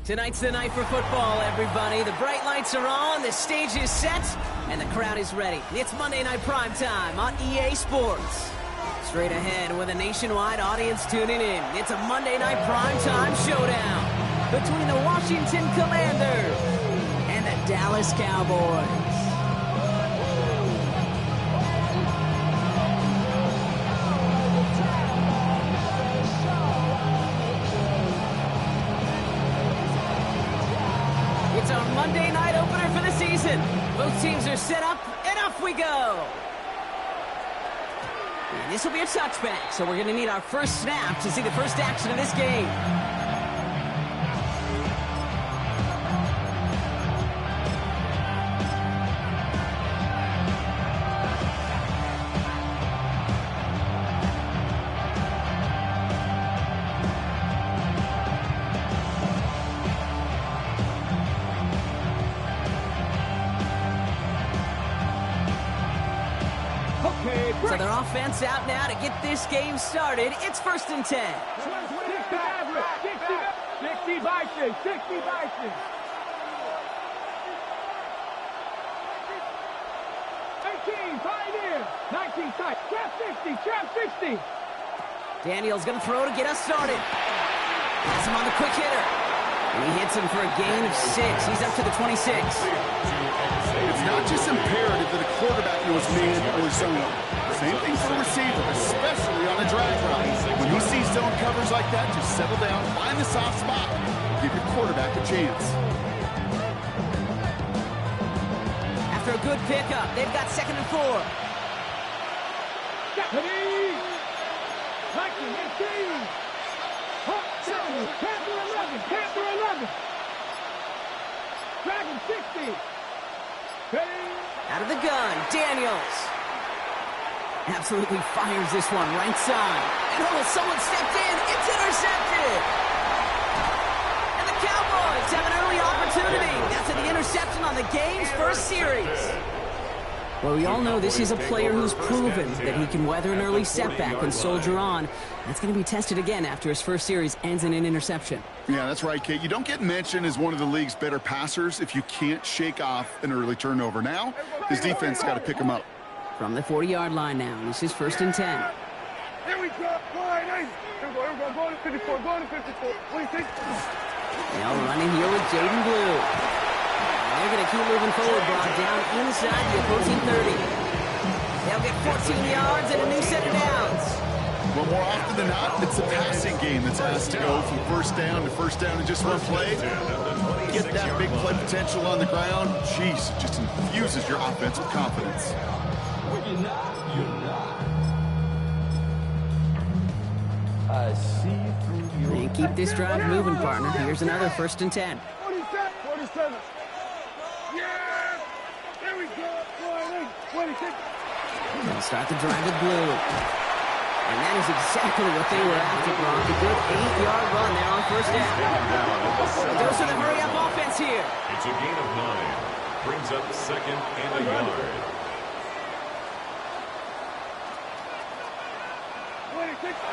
Tonight's the night for football, everybody. The bright lights are on, the stage is set, and the crowd is ready. It's Monday Night Primetime on EA Sports. Straight ahead with a nationwide audience tuning in, it's a Monday Night Primetime showdown between the Washington Commanders and the Dallas Cowboys. It's our Monday night opener for the season. Both teams are set up, and off we go. And this will be a touchback, so we're going to need our first snap to see the first action of this game. So their offense out now to get this game started. It's 1st and 10. 60 Vikings, 60 Vikings. 18, find in. 19 tight. Trap 60. Daniel's going to throw to get us started. Pass him on the quick hitter. And he hits him for a gain of 6. He's up to the 26. It's not just imperative that a quarterback knows man or zone. Same thing for a receiver, especially on a drag route. When you see zone covers like that, just settle down, find the soft spot, give your quarterback a chance. After a good pickup, they've got 2nd and 4. Panther 11. Dragon 60. Out of the gun, Daniels. Absolutely fires this one right side. And someone stepped in. It's intercepted. And the Cowboys have an early opportunity. That's the interception on the game's first series. Well, we all know this is a player who's proven that he can weather an early setback and soldier on. That's going to be tested again after his first series ends in an interception. Yeah, that's right, Kate. You don't get mentioned as one of the league's better passers if you can't shake off an early turnover. Now, his defense got to pick him up. From the 40-yard line now, this is 1st and 10. Here we go. Going to 54. What do you think? Now running here with Jaden Blue. They're going to keep moving forward, brought down inside the opposing 30. They'll get 14 yards and a new set of downs. Well, more often than not, it's the passing game that's asked to go from first down in just one play. Get that big play potential on the ground. Jeez, just infuses your offense with confidence. I see through you. And keep this drive moving, partner. Here's another 1st and 10. 47. Yeah! There we go. 26. They'll start the drive with Blue. And that is exactly what they were after, Brock. A good 8-yard run there on 1st down. Goes for the hurry-up offense here. It's a gain of 9. Brings up 2nd and a yard.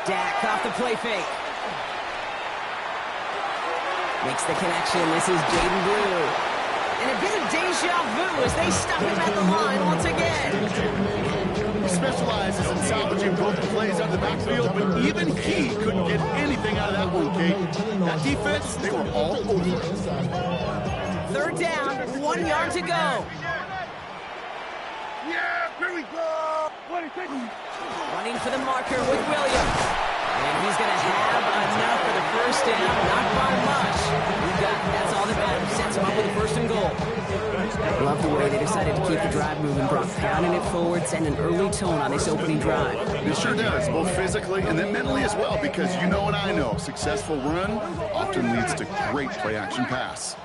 Dak off the play fake. Makes the connection. This is Jaden Blue. And a bit of deja vu as they stop him at the line once again. He specializes in salvaging both plays on the backfield, but even he couldn't get anything out of that one, Kate. That defense, they were all over it. 3rd down, 1 yard to go. Yeah, here we go. 26. Running for the marker with Williams. And he's going to have enough for the 1st down. Not by much. That's all that matters. Sets him up with a 1st and goal. Love the way they decided to keep the drive moving, Brock. Pounding it forward, send an early tone on this opening drive. It sure does, both physically and then mentally as well, because you know and I know, successful run often leads to great play-action pass.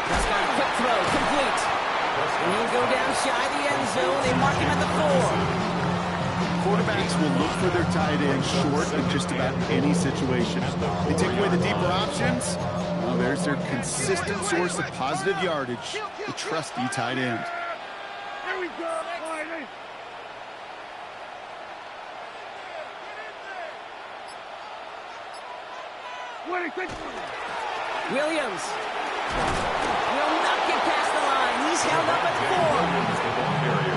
Prescott, a quick throw, complete. And he'll go down shy of the end zone. They mark him at the 4. Quarterbacks will look for their tight end short in just about any situation. They take away the deeper options. Well, there's their consistent source of positive yardage, the trusty tight end. Here we go. Williams will not get past the line. He's held up at 4.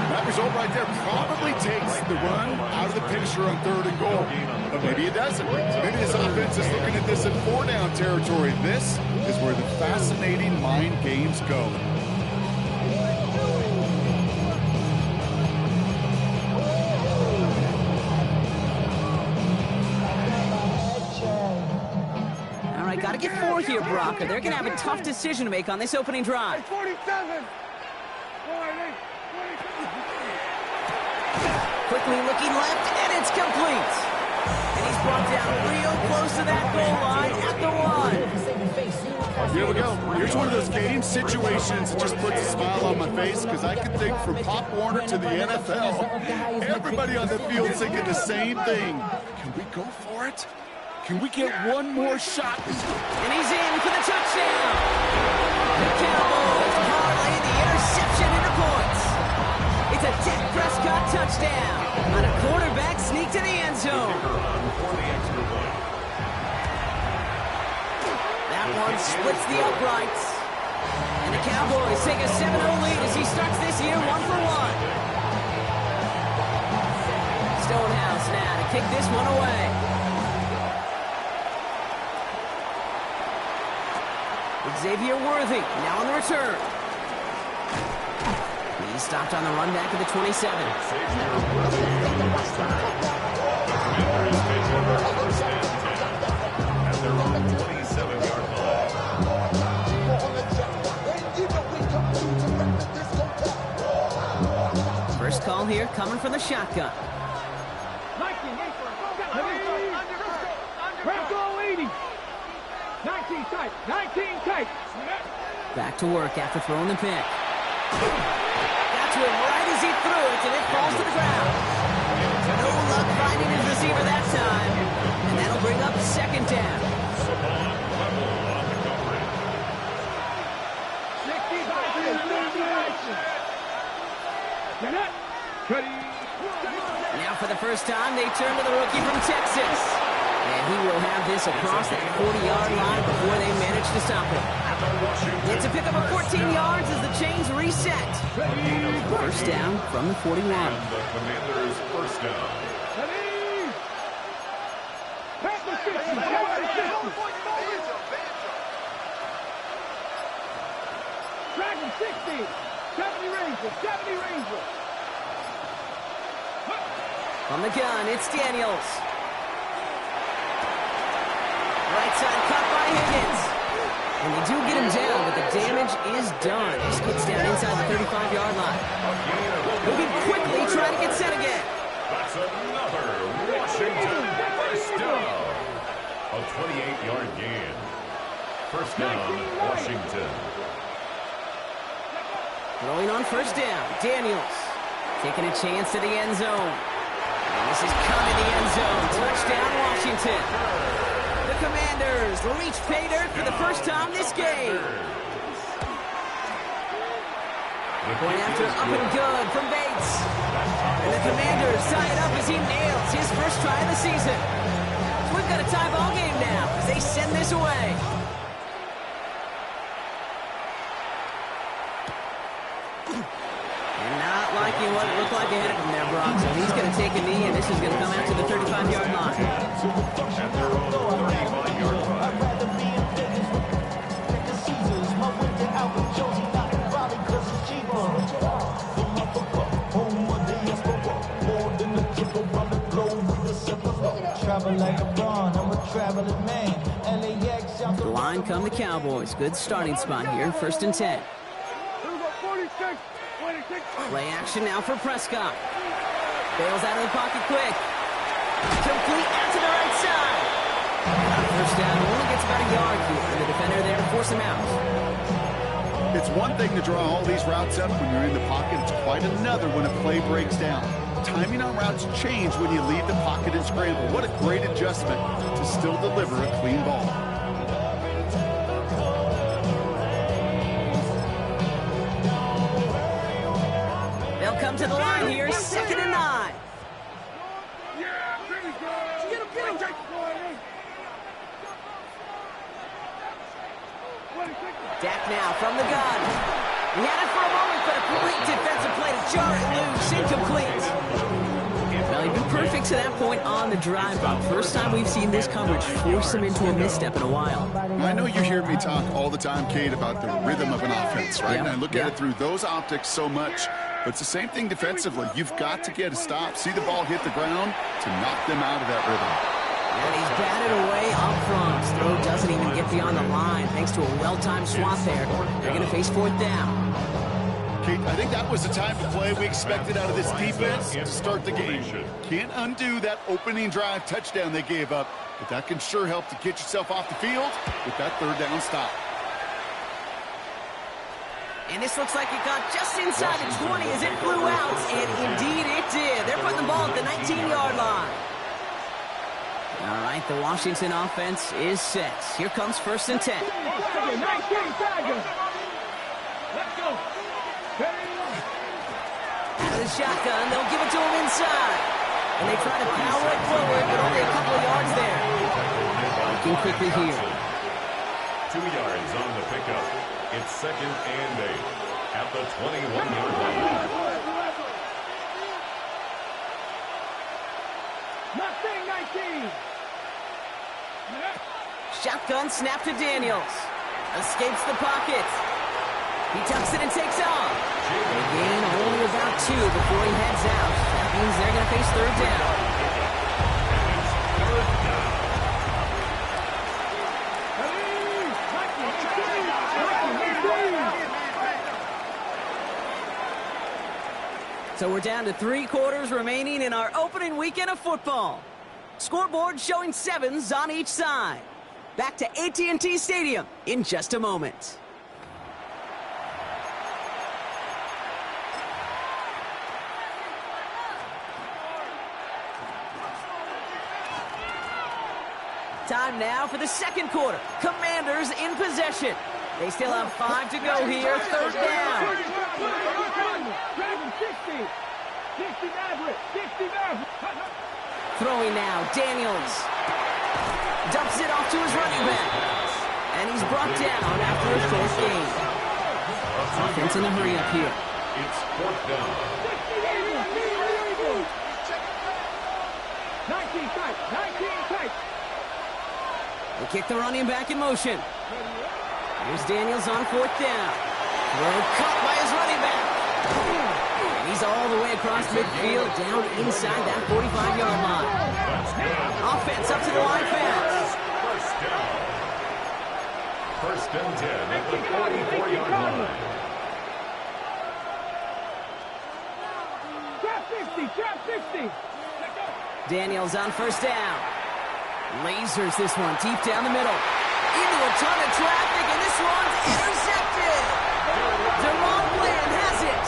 That result right there probably takes the run out of the picture on 3rd and goal. But maybe it doesn't. Maybe this offense is looking at this in 4-down territory. This is where the fascinating mind games go. Got to get 4 here, Brock, or they're going to have a tough decision to make on this opening drive. 47. Quickly looking left, and it's complete. And he's brought down real close to that goal line at the 1. Here we go. Here's one of those game situations that just puts a smile on my face because I can think from Pop Warner to the NFL. Everybody on the field thinking the same thing. Can we go for it? Can we get one more shot? And he's in for the touchdown. The Cowboys parlay the interception into points. It's a Dak Prescott touchdown on a quarterback sneak to the end zone. That one splits the uprights. And the Cowboys take a 7-0 lead as he starts this year 1-for-1. Stonehouse now to kick this one away. Xavier Worthy now on the return. He's stopped on the run back of the 27. At their own 27-yard line. First call here coming from the shotgun. 19 tight, 19 tight. Back to work after throwing the pick. Got to him right as he threw it, and it falls to the ground. No luck finding his receiver that time, and that'll bring up 2nd down. Now for the first time, they turn to the rookie from Texas. And he will have this across that 40-yard line before they manage to stop him. It's a pickup of 14 yards as the chains reset. First down from the 41. And the Commanders' first down. Dragon 60. 70 Ranger. 70 Ranger. From the gun, it's Daniels. Right side cut by Higgins. And they do get him down, but the damage is done. Just gets down inside the 35-yard line. Moving quickly, trying to get set again. That's another Washington first down. A 28-yard gain. First down, Washington. Throwing on first down, Daniels. Taking a chance to the end zone. And this is coming to the end zone. Touchdown, Washington. The Commanders reach pay dirt for the first time this game. Going after up and good from Bates. And the Commanders tie it up as he nails his first try of the season. So we've got a tie ball game now as they send this away. And not liking what it looked like ahead of him there, Brock. So he's going to take a knee, and this is going to come out to the 35-yard line. At their own 35-yard line. The line come the Cowboys. Good starting spot here. 1st and 10. Play action now for Prescott. Bails out of the pocket quick. Complete out to the right side. And on 1st down, only gets about a yard here, and the defender there to force him out. It's one thing to draw all these routes up when you're in the pocket. It's quite another when a play breaks down. Timing on routes change when you leave the pocket and scramble. What a great adjustment to still deliver a clean ball. They'll come to the line here, 2nd and 9. Dak now from the gun. He had it for a moment, but a complete defensive play to jar it loose. Incomplete. Well, he'd been perfect to that point on the drive, Bob. First time we've seen this coverage force him into a misstep in a while. I know you hear me talk all the time, Kate, about the rhythm of an offense, right? Yeah. And I look at it through those optics so much. But it's the same thing defensively. You've got to get a stop, see the ball hit the ground to knock them out of that rhythm. And he's batted away up front. Throw doesn't even get beyond the line thanks to a well-timed swat there. They're going to face 4th down. Kate, I think that was the type of play we expected out of this defense to start the game. Can't undo that opening drive touchdown they gave up, but that can sure help to get yourself off the field with that 3rd down stop. And this looks like it got just inside the 20 as it flew out, and indeed it did. They're putting the ball at the 19-yard line. All right, the Washington offense is set. Here comes 1st and 10. Let's go. Out of the shotgun, they'll give it to him inside. And they try to power it forward, but only a couple of yards there. Looking quickly here. 2 yards on the pickup. It's 2nd and 8 at the 21-yard line. Nothing, 19. Shotgun snap to Daniels. Escapes the pocket. He tucks it and takes off. They gain only about 2 before he heads out. That means they're going to face 3rd down. So we're down to 3 quarters remaining in our opening weekend of football. Scoreboard showing 7s on each side. Back to AT&T Stadium in just a moment. Time now for the 2nd quarter. Commanders in possession. They still have 5 to go here. 3rd down. Throwing now, Daniels. Dumps it off to his running back. And he's brought down after a 4th gain. Offense in a hurry up here. It's 4th down. 19 tight. They kick the running back in motion. Here's Daniels on 4th down. Throw caught by his running back. And he's all the way across midfield, down inside that 45-yard line. Offense up to the line fast. 1st and 10 at the 44-yard line. Trap 50. Daniels on 1st down. Lasers this one deep down the middle. Into a ton of traffic, and this one's intercepted. Deron Bland has it.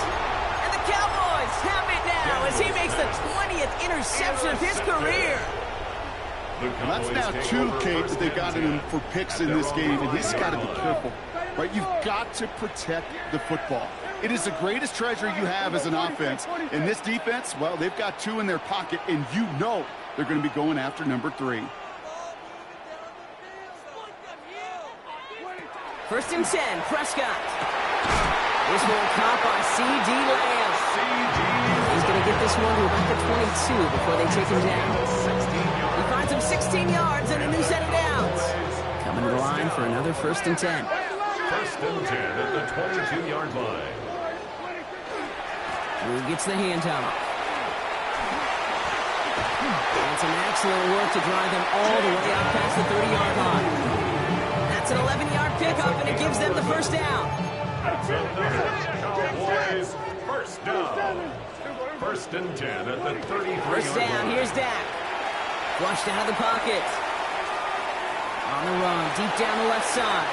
And the Cowboys have it now as he makes the 20th interception of his career. And that's now 2, Kate, that they've gotten him for picks in this game, and he's got to be careful. Right? You've got to protect the football. It is the greatest treasure you have as an offense. In this defense, well, they've got 2 in their pocket, and you know they're going to be going after number 3. 1st and 10, Prescott. This one caught by C.D. Lamb. He's going to get this one to about the 22 before they take him down. He finds him 16 yards and a new set of downs. Coming to the line for another 1st and 10. 1st and 10 at the 22-yard line. Who gets the handoff? And some excellent work to drive them all the way out past the 30-yard line. That's an 11-yard pickup, and it gives them the 1st down. Cowboys, 1st down. 1st and 10 at the 33-yard line. 1st down, here's Dak. Flushed out of the pocket. On the run, deep down the left side.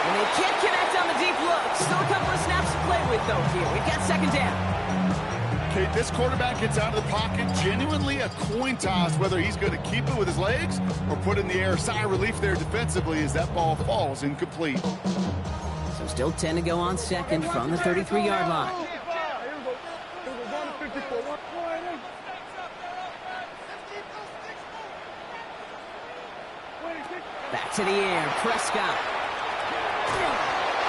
And they can't connect on the deep look. Still a couple of snaps to play with, though, here. We've got second down. Okay, this quarterback gets out of the pocket, genuinely a coin toss, whether he's going to keep it with his legs or put it in the air. Sigh of relief there defensively as that ball falls incomplete. So still 10 to go on second from the 33-yard line. Back to the air, Prescott.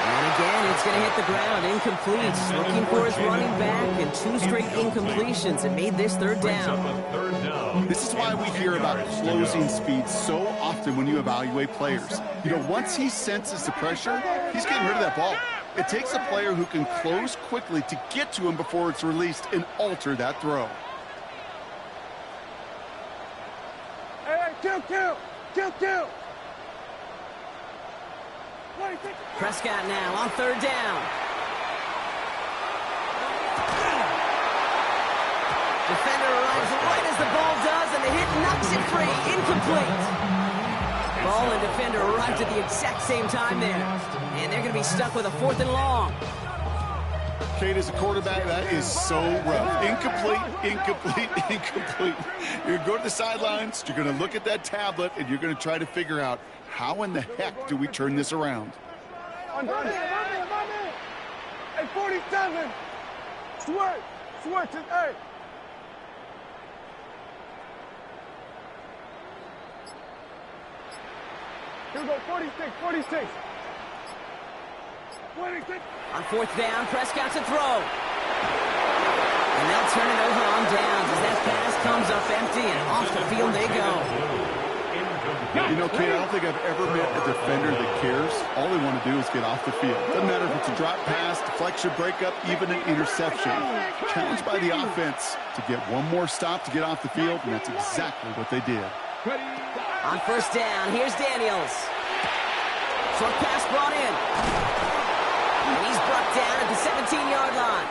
And again, it's going to hit the ground, incomplete. Looking for his running back, and 2 straight incompletions and made this third down. This is why we hear about closing speed so often when you evaluate players. You know, once he senses the pressure, he's getting rid of that ball. It takes a player who can close quickly to get to him before it's released and alter that throw. Hey, kill. Prescott now on third down. Defender arrives right as the ball does, and the hit knocks it free. Incomplete. Ball and defender arrived at the exact same time there. And they're going to be stuck with a 4th and long. Kate, as a quarterback, that is so rough. Incomplete. You're going to go to the sidelines, you're going to look at that tablet, and you're going to try to figure out how in the heck do we turn this around? My man. Hey, 47. Switch it, hey. Here we go, 46. On 4th down, Prescott to throw. And they'll turn it over on downs as that pass comes up empty, and off the field they go. You know, Kate, I don't think I've ever met a defender that cares. All they want to do is get off the field. Doesn't matter if it's a drop pass, deflection, breakup, even an interception. Challenged by the offense to get one more stop to get off the field, and that's exactly what they did. On 1st down, here's Daniels. Short pass brought in. And he's brought down at the 17-yard line.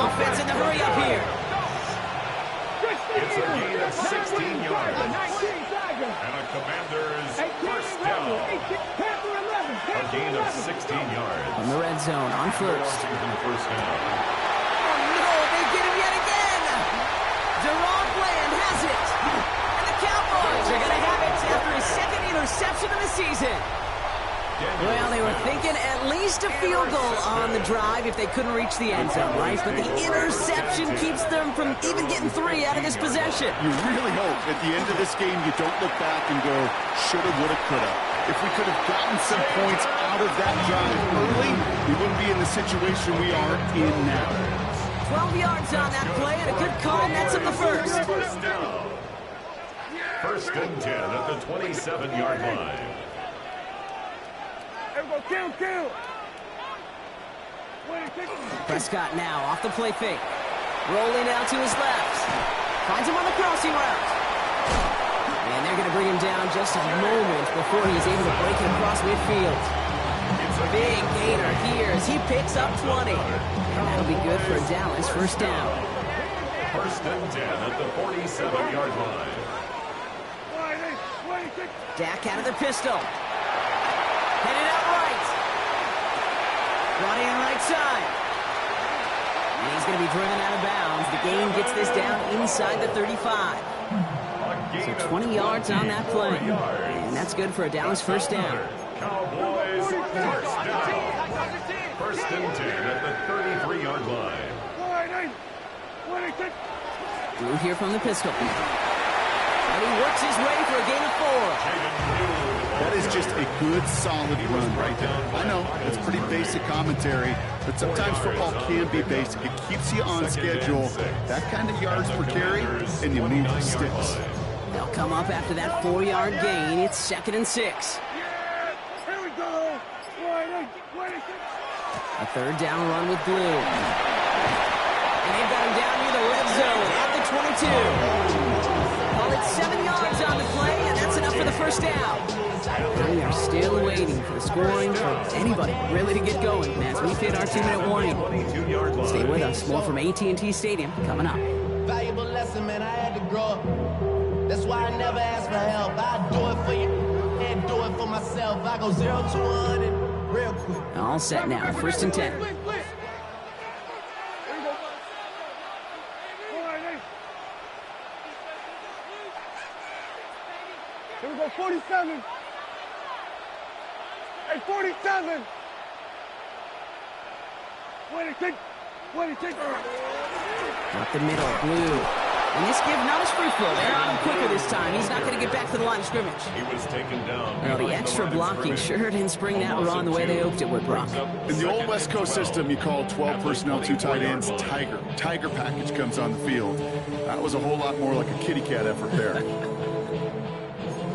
Offense in the hurry up here. It's a gain of 16 yards. And a Commander's first down. A gain of 16 yards. From the red zone on first. First down. Oh, no, they get him yet again. Deron Bland has it. And the Cowboys are going to have it after his 2nd interception of the season. Well, they were thinking at least a field goal on the drive if they couldn't reach the end zone, right? But the interception keeps them from even getting 3 out of this possession. You really hope at the end of this game you don't look back and go, shoulda, woulda, coulda. If we could have gotten some points out of that drive early, we wouldn't be in the situation we are in now. 12 yards on that play, and a good call nets up the first. First and 10 at the 27-yard line. Kill. Prescott now off the play fake. Rolling out to his left. Finds him on the crossing route. And they're going to bring him down just a moment before he's able to break it across midfield. Big gainer here as he picks up 20. And that'll be good for a Dallas first down. First and 10 at the 47-yard line. Dak out of the pistol. Headed out right. Brought in right side. And he's going to be driven out of bounds. The gain gets this down inside the 35. So 20 yards on that play. And that's good for a Dallas first down. Cowboys first down. First and 10 at the 33-yard line. Drew here from the pistol. And he works his way for a gain of 4. That is just a good, solid run right there. I know, it's pretty basic commentary, but sometimes football can be basic. It keeps you on schedule. That kind of yards per carry, and you move the sticks. They'll come up after that 4-yard gain. It's 2nd and 6. Here we go. A 3rd down run with Blue. And they've got him down near the red zone at the 22. Well, it's 7 yards on the play, and that's enough for the first down. We are still waiting for the scoring for anybody really to get going as we hit our 2-minute warning. Stay with us. More from AT&T Stadium coming up. Valuable lesson, man. I had to grow up. That's why I never ask for help. I do it for you. myself. I go 0 to 1 and real quick. All set now. 1st and 10. Here we go. All right, hey. Here we go, 47. Hey, 47. Wait, take. Up the middle, Blue. And this give not as fruitful. They're on him quicker this time. He's not going to get back to the line of scrimmage. He was taken down. Well, the extra blocking sure didn't spring that run the way they hoped it would, Brock. In the old West Coast system, you call 12 personnel, 2 tight ends, Tiger. Tiger package comes on the field. That was a whole lot more like a kitty cat effort there.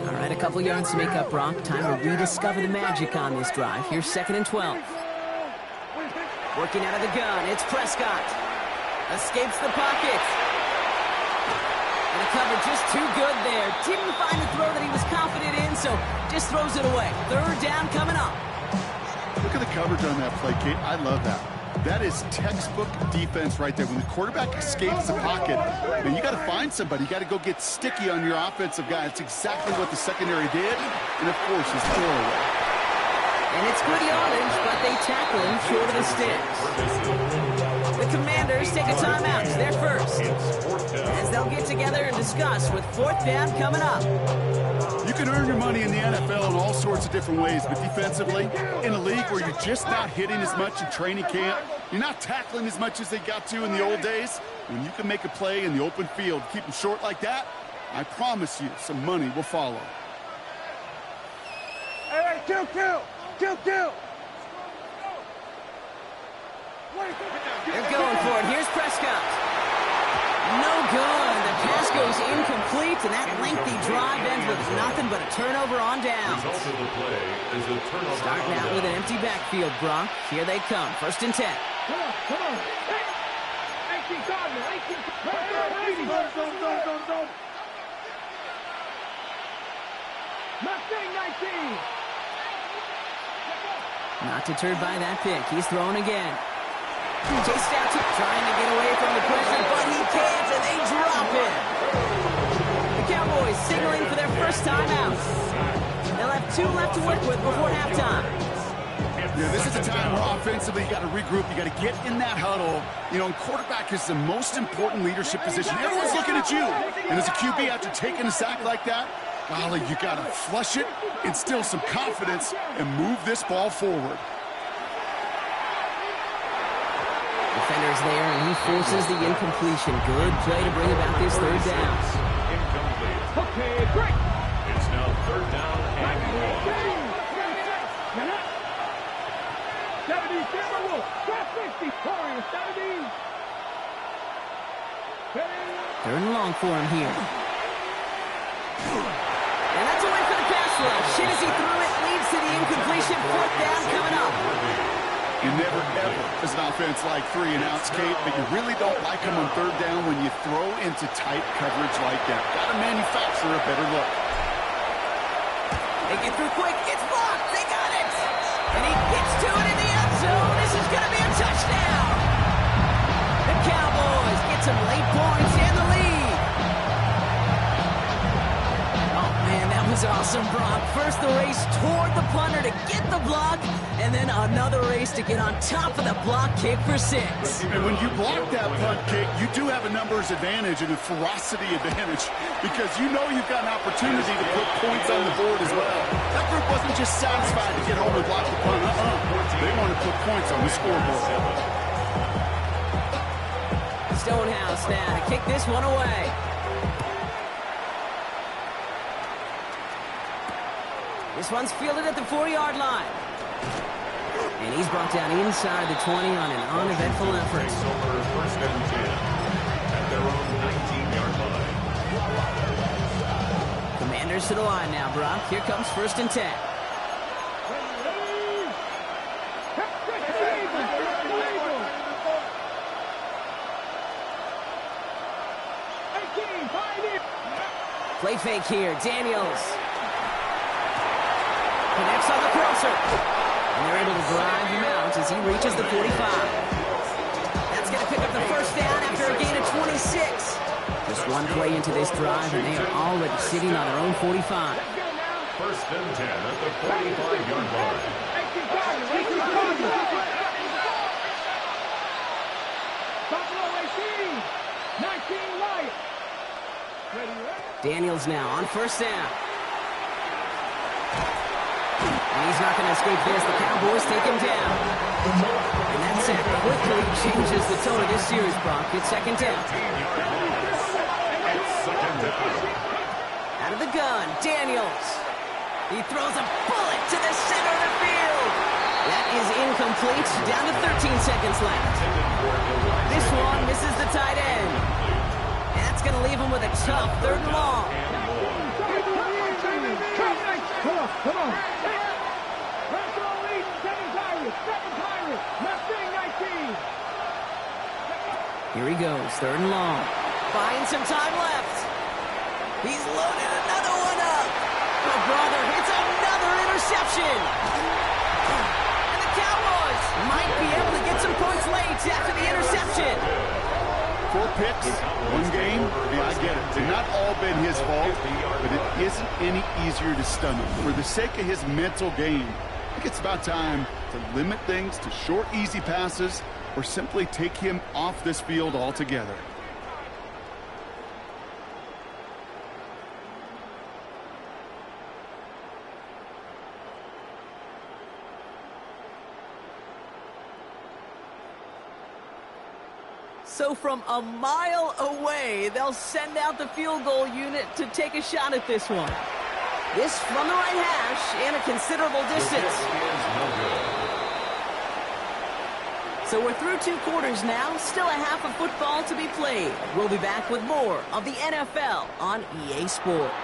All right, a couple yards to make up, Brock. Time to rediscover the magic on this drive. Here's 2nd and 12. Working out of the gun, it's Prescott. Escapes the pocket. And the cover just too good there. Didn't find the throw that he was confident in, so just throws it away. 3rd down coming up. Look at the coverage on that play, Kate. I love that. That is textbook defense right there. When the quarterback escapes the pocket, man, you got to find somebody. You got to go get sticky on your offensive guy. That's exactly what the secondary did. And, of course, his throwaway. And it's good yardage, but they tackle him short of the sticks. The Commanders take a timeout. It's their first. As they'll get together and discuss with 4th down coming up. You can earn your money in the NFL in all sorts of different ways, but defensively, in a league where you're just not hitting as much in training camp, you're not tackling as much as they got to in the old days, when you can make a play in the open field, keep them short like that, I promise you some money will follow. Hey, kill. They're going for it. Here's Prescott. No good. The pass goes incomplete, and that lengthy drive ends with nothing but a turnover on downs. Result of the play is a turnover. Starting out with an empty backfield, Brock. Here they come. 1st and 10. Come on. Hey, 18 Gardner. Don't. Mustang 19. Not deterred by that pick. He's throwing again. Chased out, trying to get away from the pressure, but he can't, and they drop it. The Cowboys signaling for their first time out. They'll have 2 left to work with before halftime. Yeah, this is a time where offensively you got to regroup. You got to get in that huddle. You know, and quarterback is the most important leadership position. Everyone's looking at you. And as a QB, after taking a sack like that, golly, you got to flush it, instill some confidence, and move this ball forward. Defender's there, and he forces the incompletion. Good play to bring about this 3rd down. Incomplete. Okay, great. It's now 3rd down and 1. 70, Timberwolf. Drop 50. Warriors, 70. 3rd and long for him here. And that's a win for the pass rush. Shit as he threw it, leads to the incompletion. 4th down coming up. You never, ever, as an offense, like 3 and outs, Kate, but you really don't like them on 3rd down when you throw into tight coverage like that. Got to manufacture a better look. They get through quick. It's blocked. They got it. And he gets to it in the end zone. This is going to be a touchdown. The Cowboys get some late points and the lead. Oh, man, that was awesome, Brock. First the race toward the punter to get the block, and then another race to get on top of the block kick for 6. And when you block that punt kick, you do have a numbers advantage and a ferocity advantage because you know you've got an opportunity to put points on the board as well. That group wasn't just satisfied to get home and block the punt. They want to put points on the scoreboard. Stonehouse now to kick this one away. This one's fielded at the 4-yard line. And he's brought down inside the 20 on an uneventful effort. Takes over 1st and 10 at their own 19-yard line. Commanders to the line now, Brock. Here comes 1st and 10. Play fake here. Daniels connects on the crosser. And they're able to drive him out as he reaches the 45. That's going to pick up the 1st down after a gain of 26. Just one play into this drive, and they are already sitting on their own 45. first and 10 at the 45-yard line. Daniels now on first down. And he's not going to escape this. The Cowboys take him down. And that sack quickly changes the tone of this series, Brock. It's second down. Out of the gun, Daniels. He throws a bullet to the center of the field. That is incomplete. Down to 13 seconds left. This one misses the tight end. And that's going to leave him with a tough third and long. Come on. Here he goes, third and long. Buying some time left. He's loaded another one up. Oh, brother, it's another interception. And the Cowboys might be able to get some points late after the interception. 4 picks, 1 game. Yeah, I get it. They've not all been his fault, but it isn't any easier to stomach. For the sake of his mental game, I think it's about time to limit things to short, easy passes or simply take him off this field altogether. So from a mile away, they'll send out the field goal unit to take a shot at this one. This from the right hash and a considerable distance. So we're through 2 quarters now, still a half of football to be played. We'll be back with more of the NFL on EA Sports.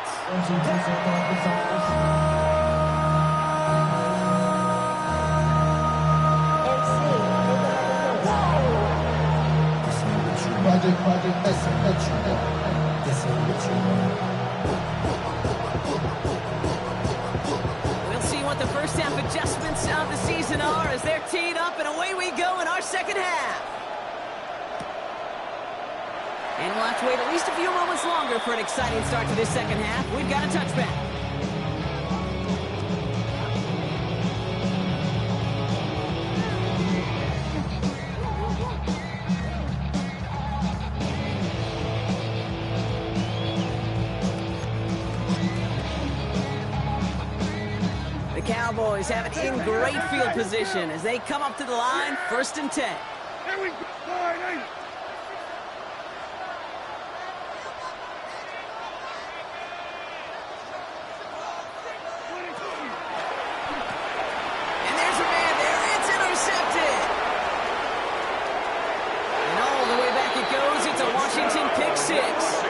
We'll see what the first half adjustments of the season are as they're teed up, and away we go in our second half. And we'll have to wait at least a few moments longer for an exciting start to this second half. We've got a touchback. Cowboys have it in great field position as they come up to the line, first and 10. Here we go. And there's a man there. It's intercepted. And all the way back it goes. It's a Washington pick 6.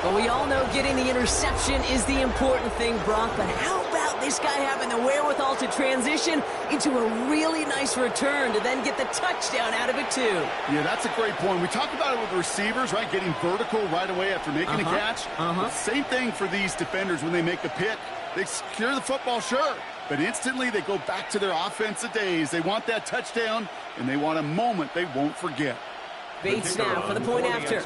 But we all know getting the interception is the important thing, Brock. But how about this guy having the wherewithal to transition into a really nice return to then get the touchdown out of it, too? Yeah, that's a great point. We talk about it with receivers, right? Getting vertical right away after making a catch. Same thing for these defenders when they make a pick. They secure the football, sure. But instantly they go back to their offensive days. They want that touchdown, and they want a moment they won't forget. Bates now for the point after.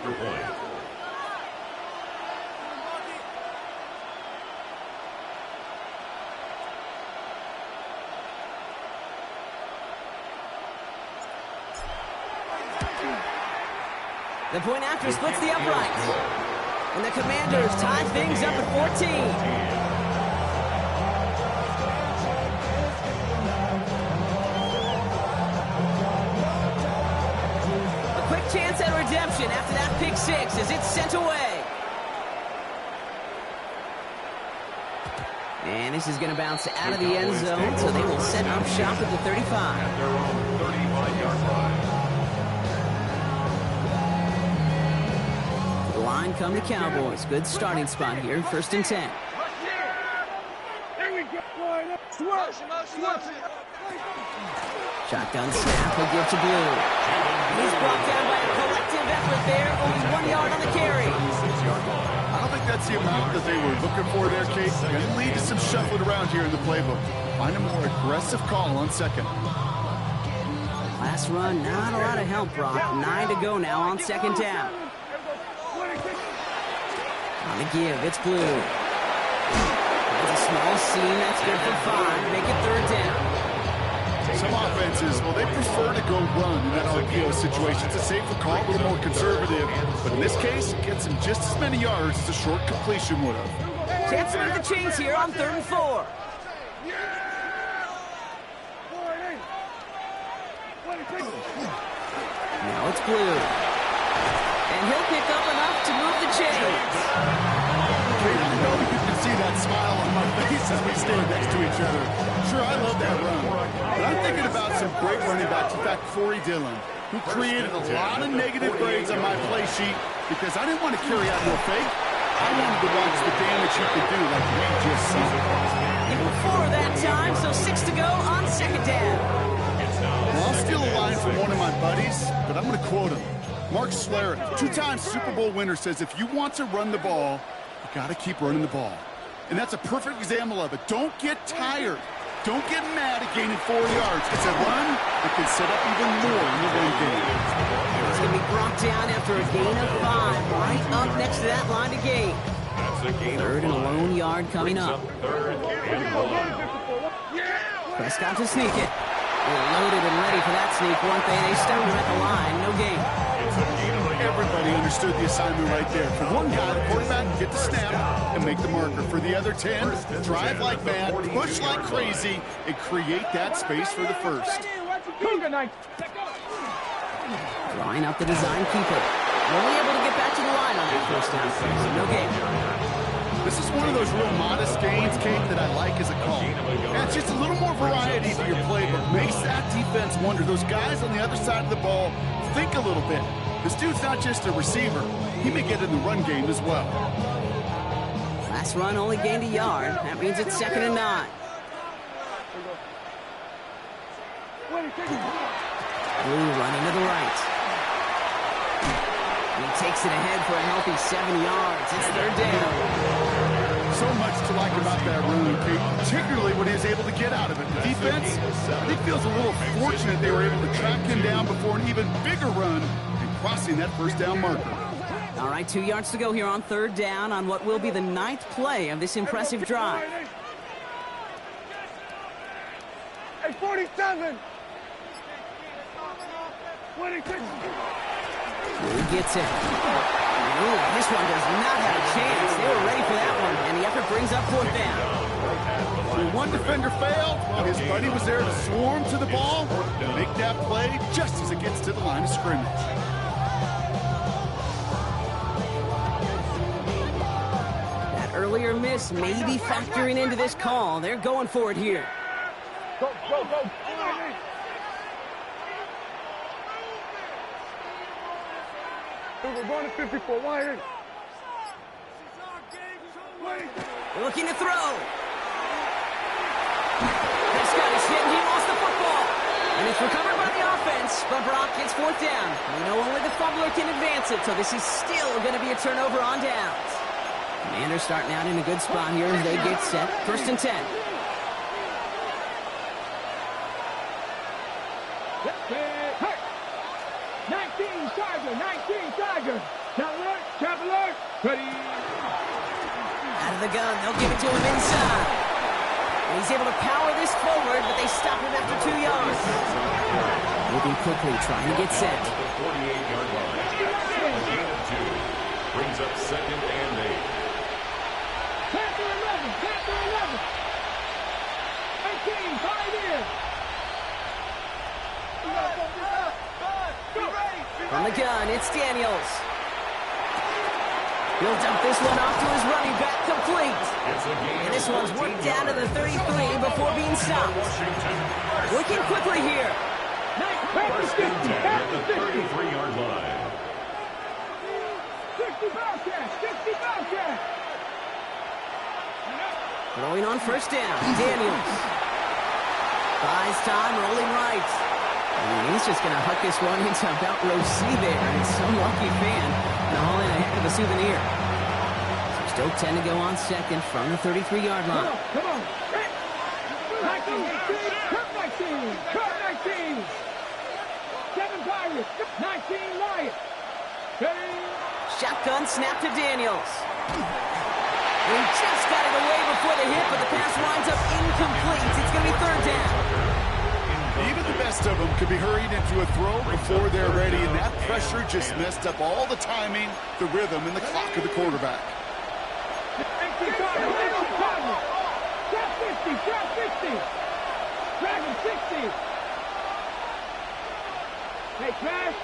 The point after splits the uprights. And the Commanders tie things up at 14. A quick chance at redemption after that pick 6 as it's sent away. And this is going to bounce out of the end zone, so they will set up shop at the 35. At their own 35-yard line. Line come the Cowboys. Good starting spot here, first and 10. Here we go. Shotgun snap, will give to Blue. He's brought down by a collective effort there, only 1 yard on the carry. I don't think that's the amount that they were looking for there, Kate. Going to lead to some shuffling around here in the playbook. Find a more aggressive call on second. Last run, not a lot of help, Brock. 9 to go now on second down. On the give, it's Blue. There's a small seam, that's good for 5. Make it 3rd down. Some offenses, well, they prefer to go run in that RPO situation. It's a safer call, a little more conservative. But in this case, it gets him just as many yards as a short completion would have. Chance to move the chains here on 3rd and 4. Now it's Blue. And he'll pick up enough to move the chains. I know you can see that smile on my face as we stand next to each other. Sure, I love that run. But I'm thinking about some great running backs. In fact, Corey Dillon, who created a lot of negative grades on my play sheet because I didn't want to carry out no fake. I wanted to watch the damage he could do like we just saw. Give him 4 that time, so 6 to go on 2nd down. Well, I'll steal a line from one of my buddies, but I'm going to quote him. Mark Schlereth, 2-time Super Bowl winner, says if you want to run the ball, you got to keep running the ball. And that's a perfect example of it. Don't get tired. Don't get mad at gaining 4 yards. It's a run that can set up even more in the run game. It's going to be brought down after a gain of 5, right up next to that line to gain. 3rd and a lone yard coming up. Prescott to sneak it. They're loaded and ready for that sneak. One thing, they stop him at the line. No gain. Everybody understood the assignment right there. For one guy, the quarterback can get the snap and make the marker. For the other 10, drive like mad, push like crazy, and create that space for the first. Drawing up the design keeper. Only able to get back to the line on that 1st down play, so no gain. This is one of those real modest gains, Kate, that I like as a call. Yeah, it's just a little more variety to your playbook. Makes that defense wonder. Those guys on the other side of the ball think a little bit. This dude's not just a receiver. He may get in the run game as well. Last run only gained a yard. That means it's 2nd and 9. Blue running to the right. He takes it ahead for a healthy 7 yards. It's 3rd down. So much to like about that run, Kate, particularly when he was able to get out of it. The defense, I think, feels a little fortunate they were able to track him down before an even bigger run and crossing that 1st down marker. All right, 2 yards to go here on 3rd down on what will be the 9th play of this impressive drive. Hey, 47! 26! Blue gets it. Ooh, this one does not have a chance. They were ready for that one, and the effort brings up 4th down. When one defender failed, well, his buddy was there to swarm to the ball and make that play just as it gets to the line of scrimmage. That earlier miss may be factoring into this call. They're going for it here. Go, go, go! We're going to 54. Why here? Looking to throw. Prescott is hit and he lost the football. And it's recovered by the offense, but Brock gets 4th down. We know only the fumbler can advance it, so this is still going to be a turnover on downs. Commanders starting out in a good spot here as they get set. 1st and 10. Hey! 19 Tiger! Trap alert! Ready! Out of the gun, they'll give it to him inside. And he's able to power this forward, but they stop him after 2 yards. Moving quickly, trying to get set. 48-yard line. Gain of 2. Brings up 2nd and 8. Panther 11! 18, 5 in! From the gun, it's Daniels. He'll dump this one off to his running back, complete. And this one's worked down to the 33 before being stopped. Working quickly here. First and 10 at the 33-yard line. 60 Bobcat! Throwing on 1st down, Daniels. Buys time, rolling right. And he's just going to huck this one into about row C there. And some lucky fan going to haul in a heck of a souvenir. So still 10 to go on 2nd from the 33-yard line. Come on! 19, 19! 7 Pirates! 19 Lions! Shotgun snap to Daniels. He just got it away before the hit, but the pass winds up incomplete. It's going to be third down. Even the best of them could be hurried into a throw before they're ready, and that pressure just messed up all the timing, the rhythm, and the clock of the quarterback. Trap 50. Dragon 60. Hey, Crash.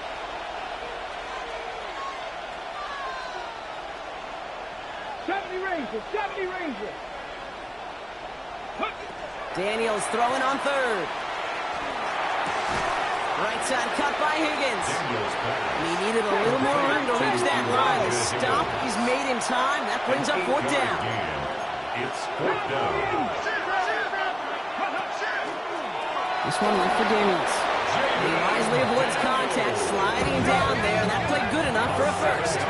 Seventy Rangers. Daniels throwing on third. Right side cut by Higgins. He needed a little more room to reach that line. The stop is made in time. That brings up fourth down. It's fourth down. This one left for Daniels. He wisely avoids contact, sliding down there. That played good enough for a first.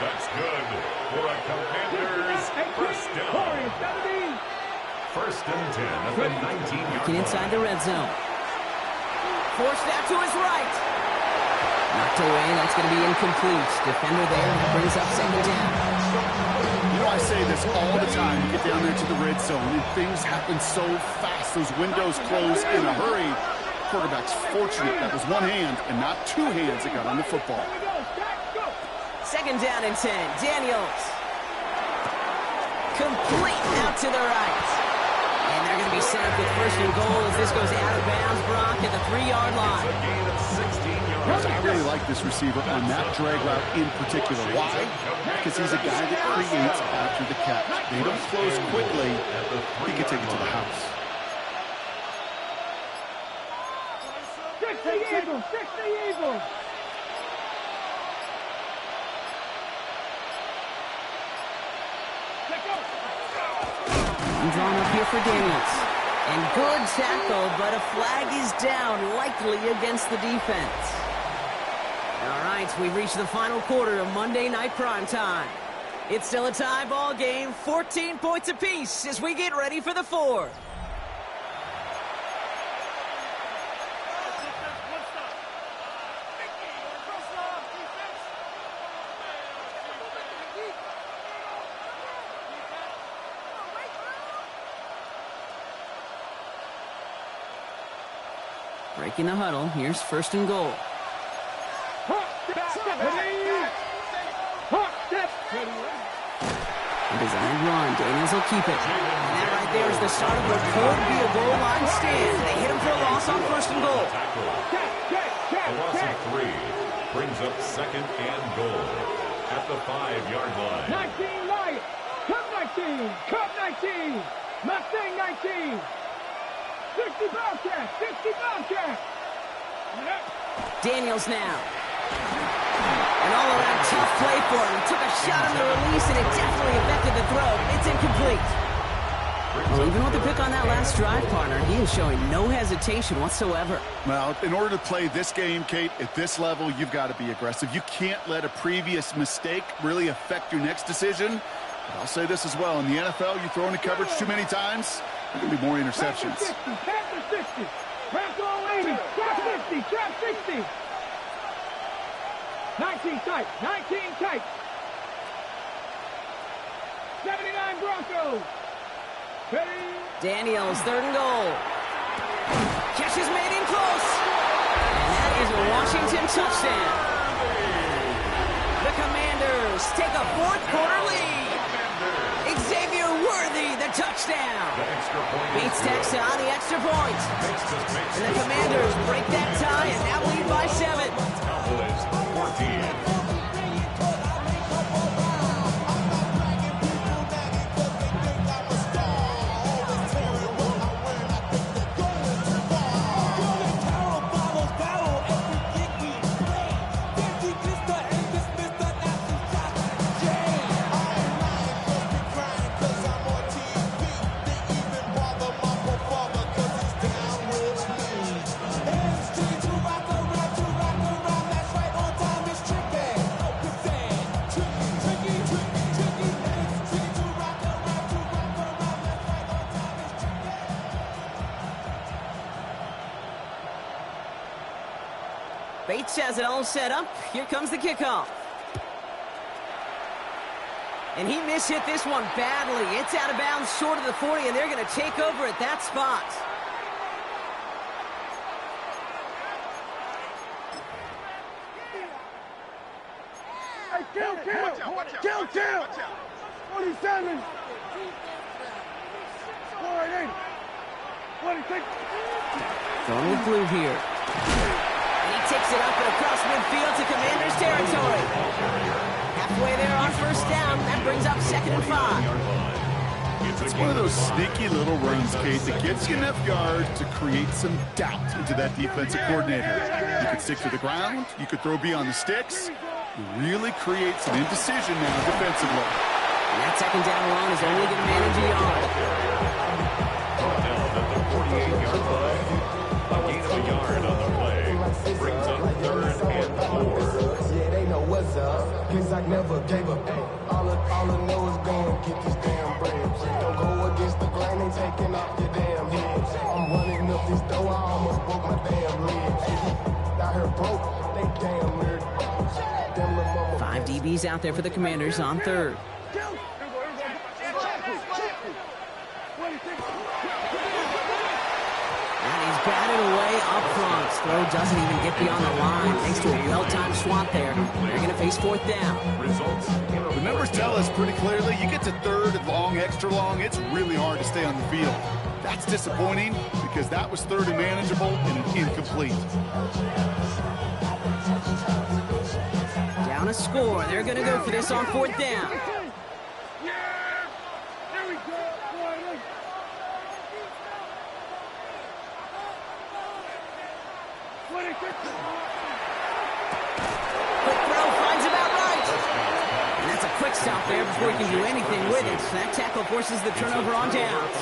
That's good for a Commanders first down. First and 10 at the 19-yard Get inside the red zone. Forced out to his right. Knocked away. That's going to be incomplete. Defender there. That brings up second down. You know, I say this all the time. You get down there to the red zone, and things happen so fast. Those windows close in a hurry. Quarterback's fortunate that was one hand and not two hands that got on the football. Second down and 10. Daniels. Complete out to the right. And they're going to be set up with first and goal as this goes out of bounds. Brock at the 3-yard line. A gain of 16 yards. I really like this receiver on that drag route in particular. Why? Because he's a guy that creates after the catch. They don't close quickly. He can take it to the house. 60 Eagles. Drawn up here for Daniels. And good tackle, but a flag is down, likely against the defense. All right, we've reached the final quarter of Monday Night Primetime. It's still a tie ball game, 14 points apiece as we get ready for the fourth. Breaking the huddle. Here's first and goal. A designed run. Daniels will keep it. And that right there is the start of what could be a goal line stand. They hit him for a loss on first and goal. A loss of 3 brings up second and goal at the 5-yard line. 19 Lions. Cup 19. Mustang 19. 60 Bobcats. Daniels now. An all-around tough play for him. He took a shot on the release, and it definitely affected the throw. It's incomplete. Well, even with the pick on that last drive, partner, he is showing no hesitation whatsoever. Well, in order to play this game, Kate, at this level, you've got to be aggressive. You can't let a previous mistake really affect your next decision. But I'll say this as well. In the NFL, you throw into coverage too many times, there are going to be more interceptions. Panther 60. Panther 80. Trap 60. 19 tight. 79 Broncos. Daniels, third and goal. Catch is made in close. And that is a Washington touchdown. The Commanders take a fourth-quarter lead. Xavier Worthy, the touchdown. Beats Texas on the extra point. And the Commanders break that tie and now lead by 7. Cowboys 14. Bates has it all set up. Here comes the kickoff. And he mishit this one badly. It's out of bounds short of the 40, and they're going to take over at that spot. Hey, kill! 47! 48! 26! Going with blue here. And he takes it up and across midfield to Commander's territory. Halfway there on first down. That brings up 2nd and 5. It's one of those sneaky little runs, Kate, that gets you enough yards to create some doubt into that defensive coordinator. You could stick to the ground. You could throw beyond the sticks. Really create some indecision now defensively. And that 2nd down run is only going to manage a yard. Down at the 48-yard line. A gain of a yard on the play. Brings up 3rd and 4. Yeah, they know what's up. Cause I never gave up. All I know is go and get this damn bread. Don't go against the grain, ain't taking off your damn head. I'm running up this door, I almost broke my damn leg. Out here broke, they damn nerd. 5 DBs out there for the Commanders on 3rd. And he's batted away up front. Throw doesn't even get beyond the line thanks to a well-timed swat there. They're going to face 4th down. Results. The numbers tell us pretty clearly, you get to 3rd and long, extra long, it's really hard to stay on the field. That's disappointing because that was 3rd and manageable and incomplete. Down a score. They're going to go for this on 4th down. Quick throw, finds about right. And that's a quick stop there before he can do anything with it. So that tackle forces the turnover on downs.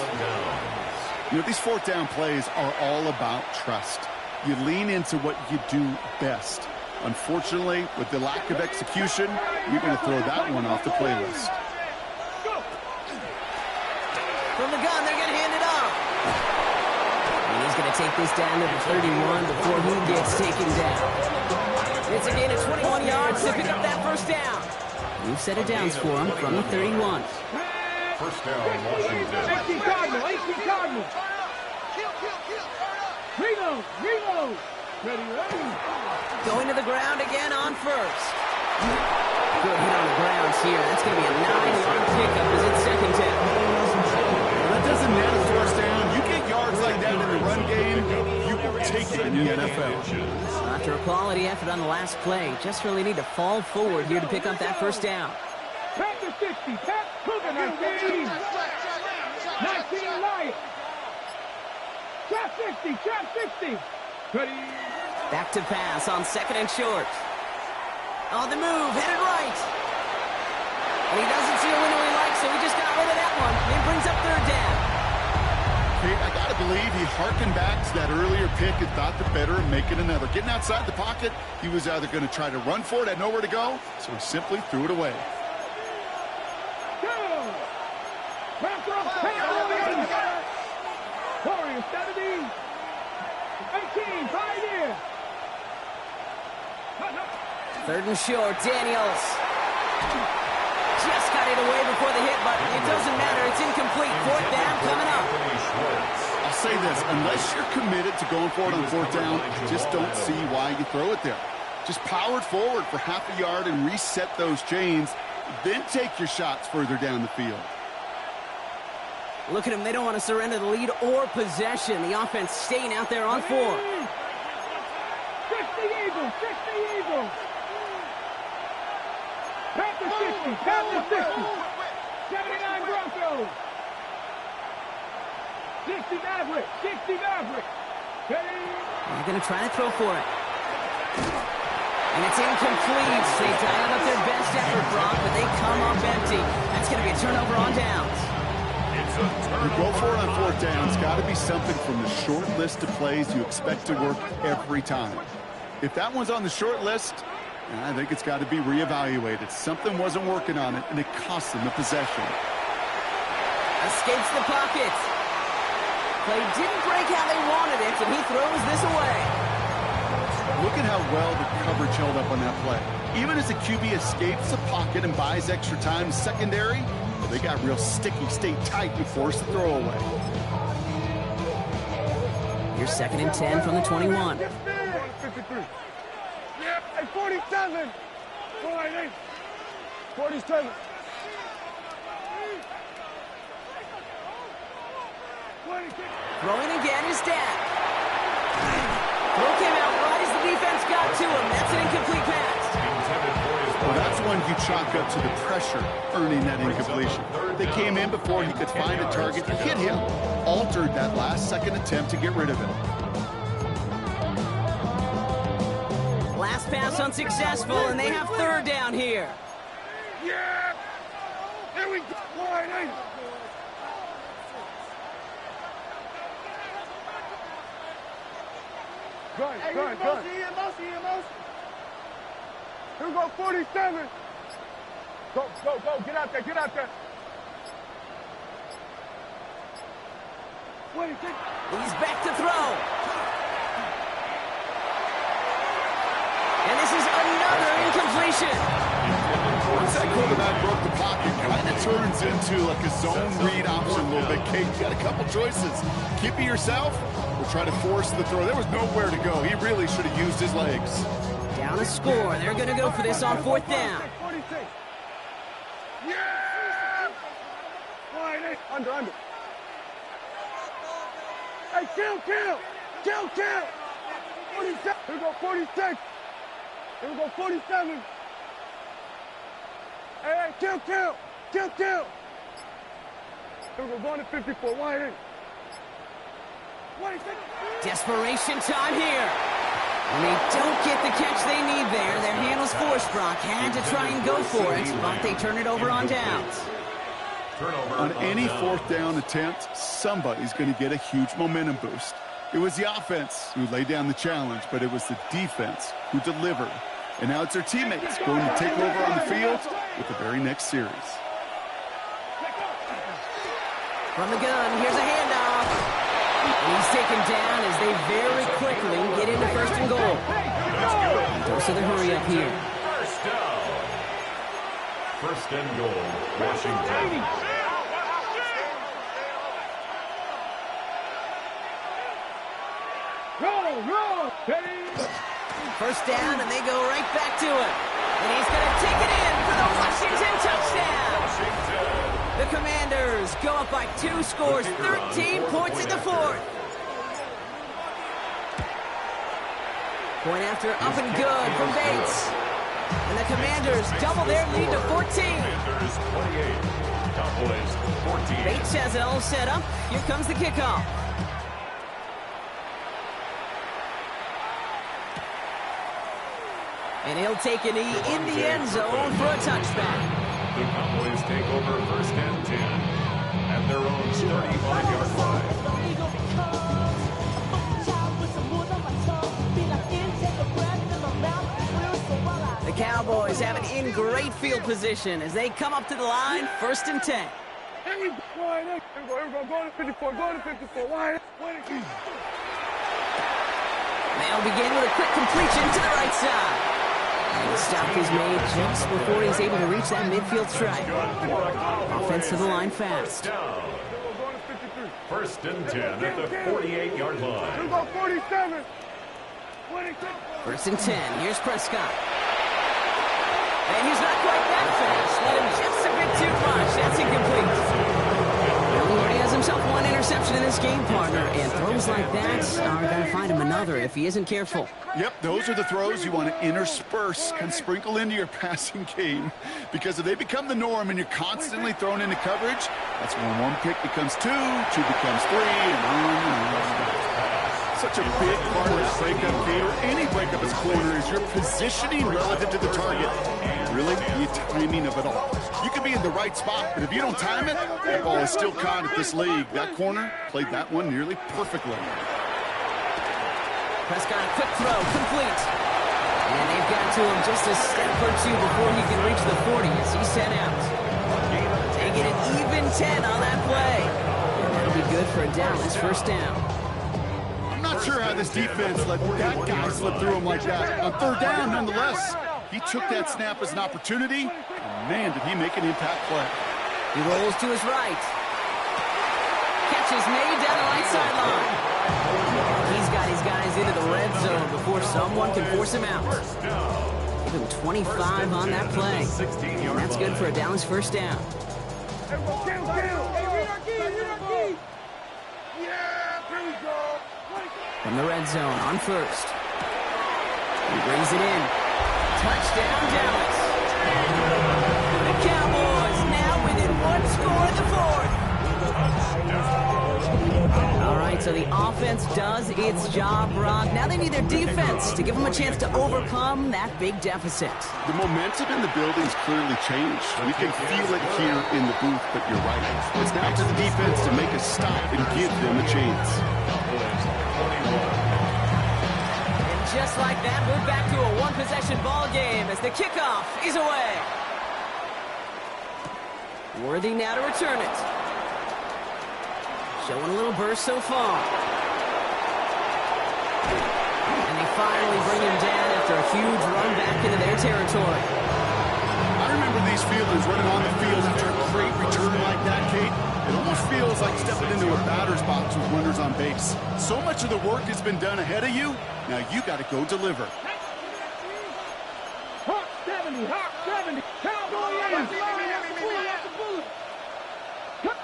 You know, these 4th down plays are all about trust. You lean into what you do best. Unfortunately, with the lack of execution, you're going to throw that one off the playlist. From the gun, they're going to hand it off. And he's going to take this down to the 31 before he gets taken down. It's a gain of 21 yards to pick up that first down. New set of downs for him from the 31. First down, Washington. 18 Cardinal! Reload! Ready. Going to the ground again on 1st. Good hit on the ground here. That's going to be a 9-yard pickup as it's 2nd down. That doesn't net a first down. You get yards like that in the run game, you will take it in the NFL. After a quality effort on the last play, just really need to fall forward here to pick up that first down. Pat to 60. Pat, Cougar 19. 19 Lions. Trap 60. Ready. Back to pass on 2nd and short. On the move, headed right. And he doesn't see a window he likes, so he just got rid of that one. It brings up 3rd down. Kate, I got to believe he harkened back to that earlier pick and thought the better of making another. Getting outside the pocket, he was either going to try to run for it, had nowhere to go, so he simply threw it away. Warriors 70. 18, Pioneer. 3rd and short, Daniels. Just got it away before the hit, but it doesn't matter. It's incomplete. 4th down coming up. I'll say this, unless you're committed to going for it on 4th down, I just don't see why you throw it there. Just power it forward for half a yard and reset those chains, then take your shots further down the field. Look at them. They don't want to surrender the lead or possession. The offense staying out there on 4. 60 Eagles. Panther 60. 79 Broncos. 60 Maverick. Ready. They're going to try to throw for it. And it's incomplete. They dialed up their best effort, Brock, but they come up empty. That's going to be a turnover on downs. You go for it on 4th down. It's got to be something from the short list of plays you expect to work every time. If that one's on the short list, I think it's got to be reevaluated. Something wasn't working on it, and it cost them the possession. Escapes the pocket. Play didn't break how they wanted it, and he throws this away. Look at how well the coverage held up on that play. Even as the QB escapes the pocket and buys extra time secondary, well, they got real sticky, stay tight, and force the throw away. Here's 2nd and 10 from the 21. 53. Yep, at 47. 47. 26. Throwing again is Dak. Throw came out right as the defense got to him. That's an incomplete pass. Well, that's when you chalk up to the pressure earning that incompletion. They came in before he could find a target to hit him, altered that last-second attempt to get rid of him. Last pass unsuccessful, and they have 3rd down here. Yeah! Here we go! Wide eight. Good. Here we go, 47. Go. Get out there. 26. He's back to throw. And this is another incompletion. Once that quarterback broke the pocket, kind of turns into like a zone read option a little bit. Kate, you got a couple choices. Keep it yourself or try to force the throw. There was nowhere to go. He really should have used his legs. Down a score. They're going to go for this on 4th down. 46. Yeah! Wide eight. Under. Hey, kill! 47. Here we go, 46. Here we go, 47. Hey, kill! Here we go, going to 54, wide eight. 26. Desperation time here. And they don't get the catch they need there. Their handle's forced. Brock had to try and go for it, but they turn it over on downs. On any 4th down attempt, somebody's going to get a huge momentum boost. It was the offense who laid down the challenge, but it was the defense who delivered. And now it's their teammates going to take over on the field with the very next series. From the gun, here's a handoff. And he's taken down as they very quickly get into 1st and goal. Dose of the hurry up here. First down. 1st and goal, Washington. Roll! Ready? 1st down, and they go right back to it. And he's going to take it in for the Washington touchdown. The Commanders go up by 2 scores, 13 points in the 4th. Point after up and good from Bates. And the Commanders double their lead to 14. Commanders 28, Cowboys 14. Bates has it all set up. Here comes the kickoff. And he'll take a knee in the end zone for a touchback. The Cowboys take over 1st and 10 at their own 35-yard line. The Cowboys have it in great field position as they come up to the line, 1st and 10. Here we go, going to 54, wide. They'll begin with a quick completion to the right side. And the stop is made just before he's able to reach that midfield strike. Offense to the line fast. 1st and 10 at the 48-yard line. Here we go, 47. 1st and 10. Here's Prescott. And he's not quite that fast. Let him just a bit too much. That's incomplete. He already has himself 1 interception in this game, partner. And throws like that are going to find him another if he isn't careful. Yep, those are the throws you want to intersperse and sprinkle into your passing game. Because if they become the norm and you're constantly thrown into coverage, that's when 1 pick becomes 2, 2 becomes 3, and on. Such a big part of this breakup, Gator. Any breakup as corner is your positioning relative to the target. Really, the timing of it all. You can be in the right spot, but if you don't time it, that ball is still caught at this league. That corner played that one nearly perfectly. Prescott, a quick throw, complete. And they've got to him just a step or 2 before he can reach the 40 as he's sent out. Taking an even 10 on that play. And that'll be good for a Dallas 1st down. I'm not sure how this defense let that guy slip through him like that. On 3rd down, nonetheless, He took that snap as an opportunity, and man, did he make an impact play. He rolls to his right. Catch is made down the right sideline. He's got his guys into the red zone before someone can force him out. Give him 25 on that play. And that's good for a Dallas first down. From the red zone on first. He brings it in. Touchdown, Dallas. The Cowboys now within one score in the fourth. All right, so the offense does its job, Brock. Now they need their defense to give them a chance to overcome that big deficit. The momentum in the building's clearly changed. We can feel it here in the booth, but you're right. It's now to the defense to make a stop and give them a chance. And just like that, we're back to a one-possession ball game as the kickoff is away. Worthy now to return it. Showing a little burst so far. And they finally bring him down after a huge run back into their territory. I remember these fielders running on the field after a great return like that, Kate. It almost feels like stepping into a batter's box with runners on base. So much of the work has been done ahead of you. Now you got to go deliver. Hawk 70, Hawk 70. Cowboy,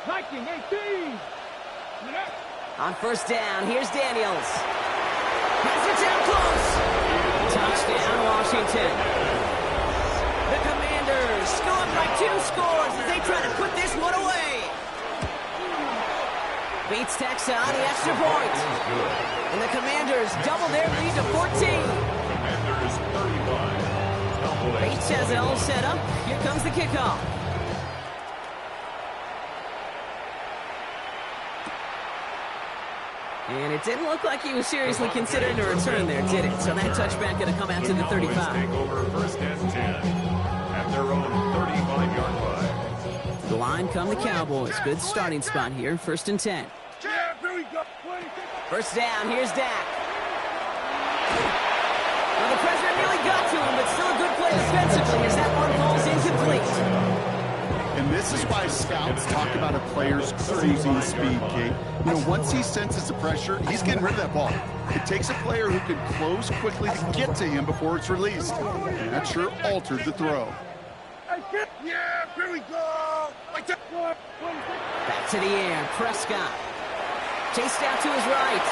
Viking 18. On first down, here's Daniels. Has it down close. Touchdown, Washington. The Commanders go up by 2 scores as they try to put this one away. Beats Texas on the extra point. And the Commanders double their lead to 14. Commanders 35. Bates has it all set up. Here comes the kickoff. And it didn't look like he was seriously considering a return there, did it? So that touchback going to come out to the 35. Take over first and 10 at their own 35-yard line. The line come the Cowboys. Good starting spot here. First and 10. First down. Here's Dak. Well, the pressure nearly got to him, but still a good play defensively as that one falls incomplete. And this is why scouts talk about a player's cruising speed, Kate. You know, once he senses the pressure, he's getting rid of that ball. It takes a player who can close quickly to get to him before it's released. And that sure altered the throw. Yeah, here we go. Back to the air. Prescott. Chased out to his right.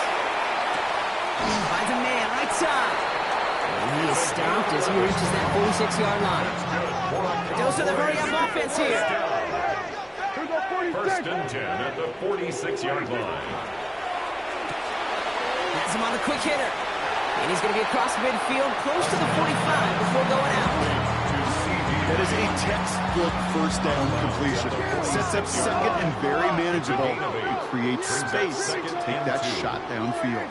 Finds a man right side. And he is stopped as he reaches that 46-yard line. Goes to the hurry-up offense here. First and 10 at the 46-yard line. Has him on the quick hitter. And he's going to be across midfield, close to the 45 before going out. That is a textbook first down completion. Sets up second and very manageable. It creates space to take that shot downfield.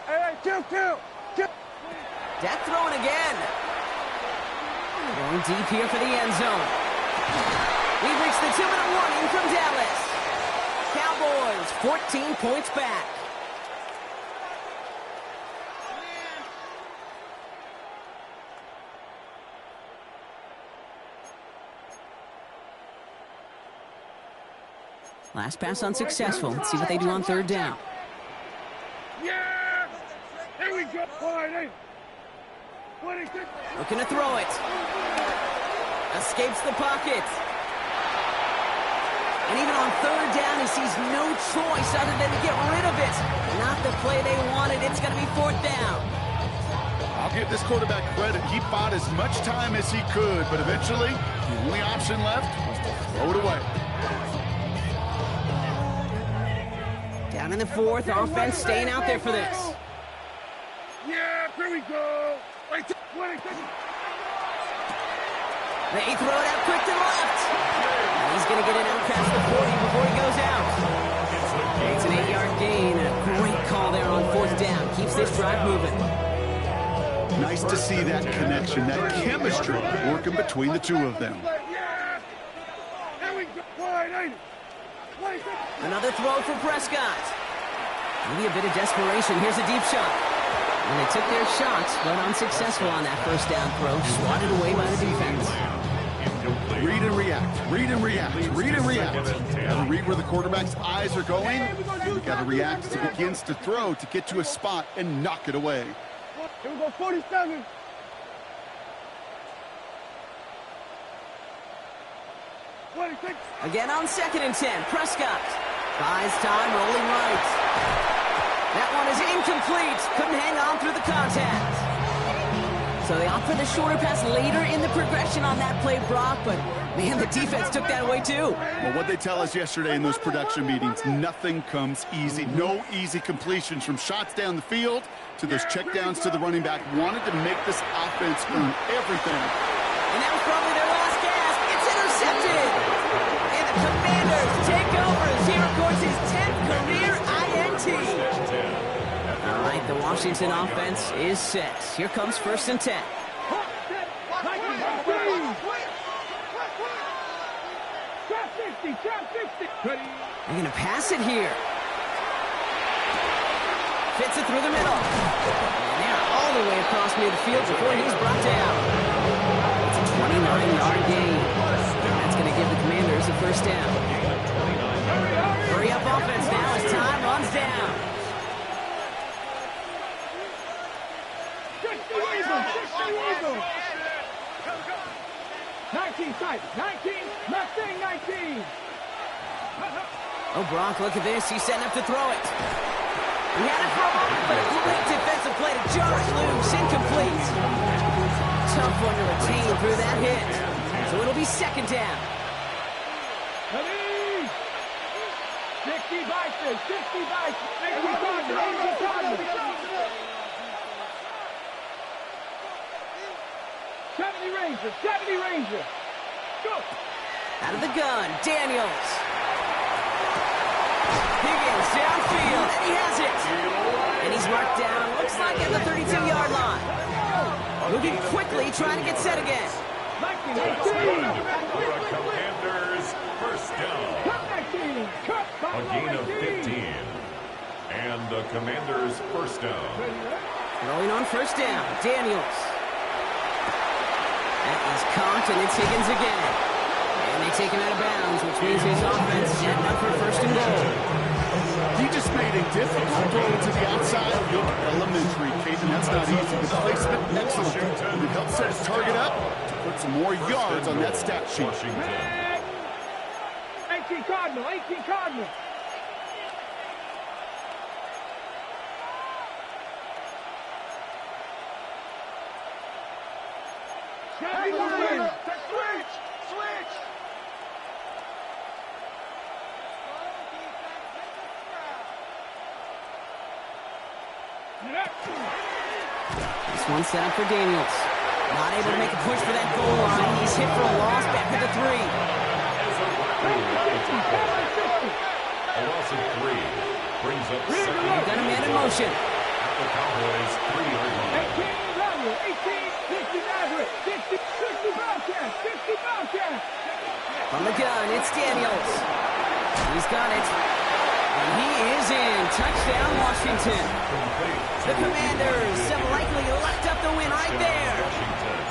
Hey, kill. Dak throwing again. Going deep here for the end zone. We've reached the 2-minute warning from Dallas. Cowboys 14 points back. Last pass unsuccessful. Let's see what they do on third down. Yeah! Here we go. Looking to throw it. Escapes the pocket. And even on third down, he sees no choice other than to get rid of it. Not the play they wanted. It's going to be fourth down. I'll give this quarterback credit. He bought as much time as he could, but eventually, the only option left was to throw it away. Down in the fourth, offense staying out there for this. Yeah, here we go. They throw it out quick to left. And he's going to get it out past the 40 before he goes out. It's an 8-yard gain. A great call there on fourth down. Keeps this drive moving. Nice to see that connection, that chemistry working between the two of them. Another throw for Prescott. Maybe a bit of desperation. Here's a deep shot. And they took their shots, but unsuccessful on that first down throw. Swatted away by the defense. Read and react, read and react, read and react. Gotta read where the quarterback's eyes are going. You gotta react as he begins to throw to get to a spot and knock it away. Here we go, 47. Again on 2nd and 10, Prescott. Buys time, rolling right. That one is incomplete. Couldn't hang on through the contact. So they opt for the shorter pass later in the progression on that play, Brock, but man, the defense took that away too. Well, what they tell us yesterday in those production meetings, nothing comes easy. No easy completions from shots down the field to those checkdowns to the running back. Wanted to make this offense earn everything. And that was probably their last gasp. It's intercepted. And the Commanders take over as he records his 10th career INT. All right, the Washington offense is set. Here comes 1st and 10. They're going to pass it here. Fits it through the middle. And they're all the way across near the field before he's brought down. It's a 29-yard gain. That's going to give the Commanders a 1st down. Hurry up offense now as time runs down. 19 tight. 19. Mustang 19. Oh, Brock, look at this. He's setting up to throw it. He had it for a moment, but a great defensive play to jar it loose. Incomplete. Tough one to retain through that hit. So it'll be 2nd down. 60 Bison. 60 Bison. 70 Ranger. 70 Ranger. Go. Out of the gun, Daniels. Higgins downfield, and he has it. And he's marked down, looks like at the 32-yard line. Moving quickly, trying to get set again. For a Commanders 1st down. A gain of 15. And the Commanders 1st down. Throwing on 1st down, Daniels. That is caught, and it's Higgins again. And they take him out of bounds, which means his offense is heading up for 1st and goal. He just made a difficult throw to the outside. Elementary, Caden. That's not easy. The placement, excellent. It helps set his target up to put some more yards on that stat sheet. 18 Cardinal. 18 Cardinal. Switch. This one set up for Daniels. Not able to make a push for that goal line. He's hit for a loss back at the 3. A loss of 3 brings up 2nd. They've got a man in motion. At the Cowboys' 3-yard line. 60 Bobcats. From the gun, it's Daniels. He's got it. And he is in. Touchdown, Washington. The Commanders have likely locked up the win right there.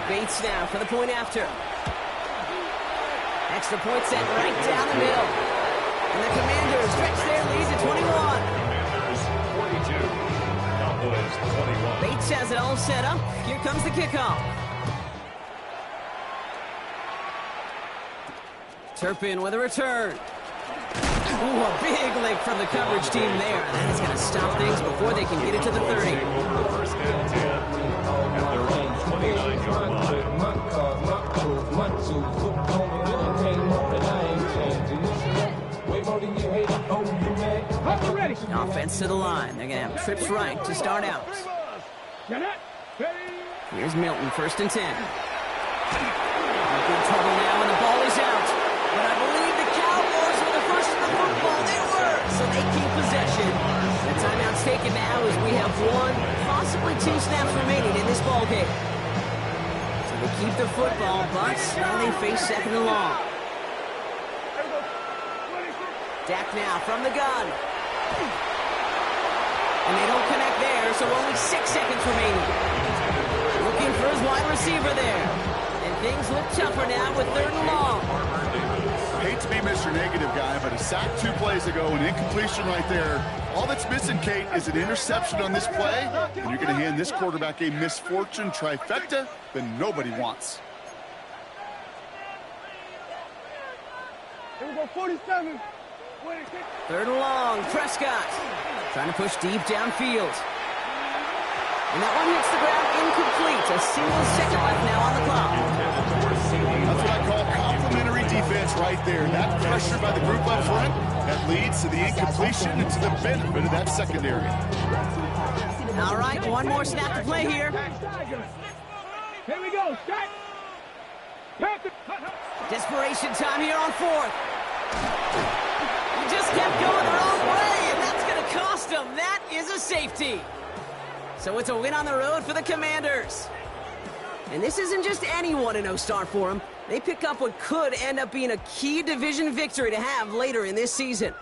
Bates now for the point after. Extra point set right down the middle. And the Commanders stretch their lead to 21. Commanders 42. Cowboys 21. Bates has it all set up. Here comes the kickoff. Turpin with a return. Ooh, a big leg from the coverage team there. That is going to stop things before they can get it to the 30. Take over 1st and 10 at their own 29-yard line. Offense to the line. They're going to have trips right to start out. Here's Milton, 1st and 10. Good trouble now, and the ball is out. But I believe the Cowboys were the first in the football. They were, so they keep possession. The timeout's taken now as we have 1, possibly 2 snaps remaining in this ball game. So they keep the football, but now they face 2nd and long. Dak now from the gun. And they don't connect there. there, so only 6 seconds remaining. Looking for his wide receiver there. And things look tougher now with 3rd and long. Hate to be Mr. Negative guy, but a sack 2 plays ago, an incompletion right there. All that's missing, Kate, is an interception on this play, and you're going to hand this quarterback a misfortune trifecta that nobody wants. Here we go, 47. 3rd and long, Prescott trying to push deep downfield. And that one hits the ground incomplete. A single second left now on the clock. That's what I call complimentary defense right there. That pressure by the group up front, that leads to the incompletion and to the benefit of that secondary. All right, one more snap to play here. Here we go, stack. Desperation time here on 4th. He just kept going the wrong way, and that's going to cost him. That is a safety. So it's a win on the road for the Commanders. And this isn't just any 1-0 start for them. They pick up what could end up being a key division victory to have later in this season.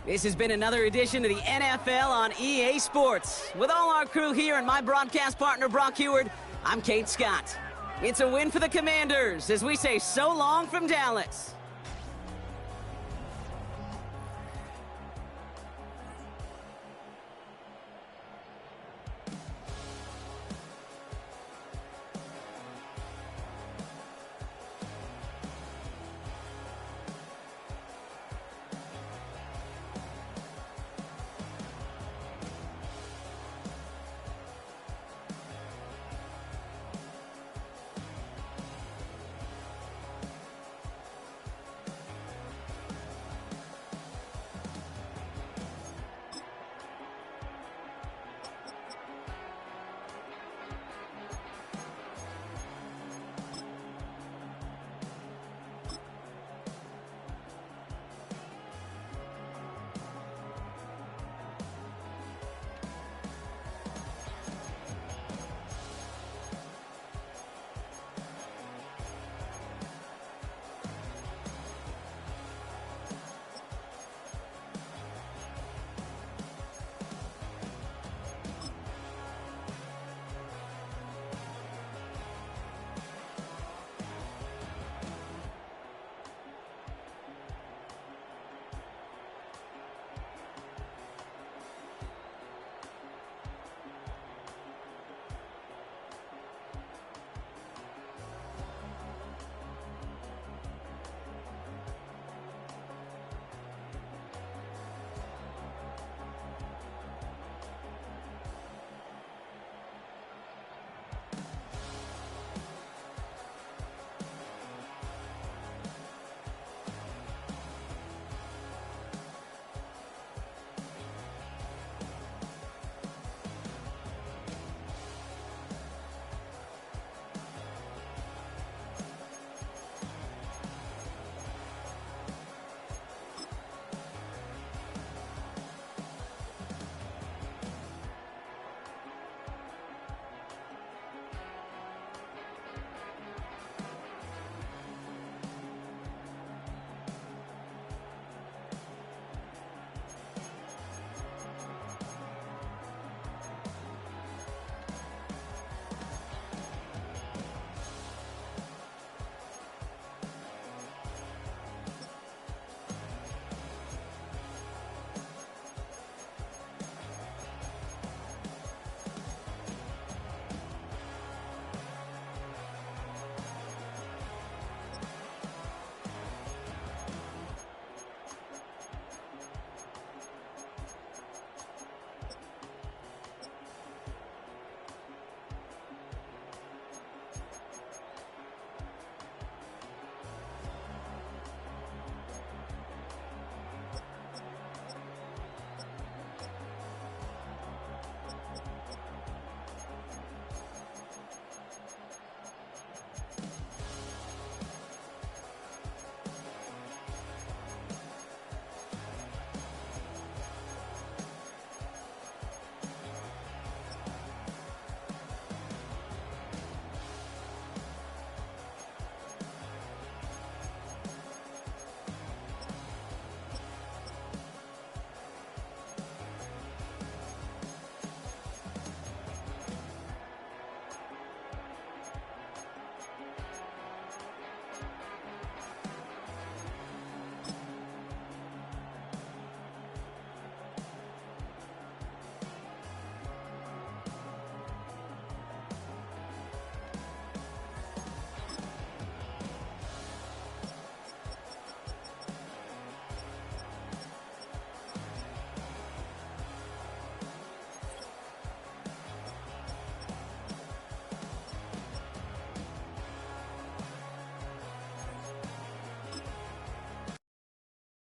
This has been another edition of the NFL on EA Sports. With all our crew here and my broadcast partner, Brock Heward, I'm Kate Scott. It's a win for the Commanders as we say so long from Dallas.